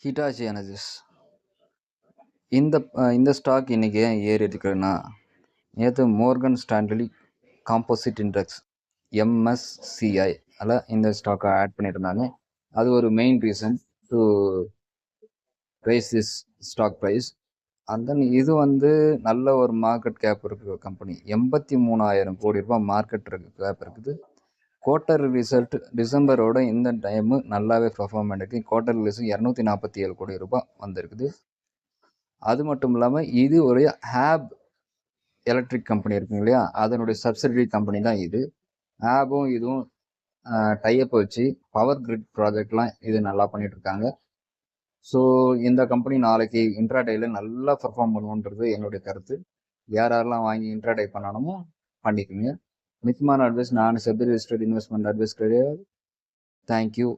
Hitachi energies இந்த stock இன்னைக்கு ஏன் ஏறி இருக்குன்னா, நேற்று Morgan Stanley composite index MSCI இந்த ஸ்டாக்கை ஆட் பண்ணியிருந்தாங்க. அது ஒரு main reason to rise this stock price. And then இது நல்ல ஒரு மார்க்கெட் கேப் இருக்கிற கம்பெனி. 83,000 கோடி ரூபாய் மார்க்கெட் கேப் இருக்குது. குவார்டர் ரிசல்ட் டிசம்பரோட இந்த டைமு நல்லாவே பெர்ஃபார்ம் பண்ணிருக்கு. குவார்டர் ரிசல்ட் 247 கோடி ரூபாய் வந்திருக்குது. அது மட்டும் இல்லாமல் இது ஒரு ஹேப் எலக்ட்ரிக் கம்பெனி இருக்குங்க இல்லையா, அதனுடைய சப்சிடரி கம்பெனி தான் இது. ஹேபும் இதுவும் டைப் வச்சு பவர் கிரிட் ப்ராஜெக்ட்லாம் இது நல்லா பண்ணிட்டு இருக்காங்க. ஸோ இந்த கம்பெனி நாளைக்கு இன்ட்ராடேல நல்லா பெர்ஃபார்ம் பண்ணுன்றது என்னுடைய கருத்து. யாரெல்லாம் வாங்கி இன்ட்ராடே பண்ணணுமோ பண்ணிக்கோங்க. மித்மான அட்வைஸ், நான் செபி ரெஜிஸ்டர்ட் இன்வெஸ்ட்மெண்ட் அட்வைஸ் கிடையாது. தேங்க்யூ.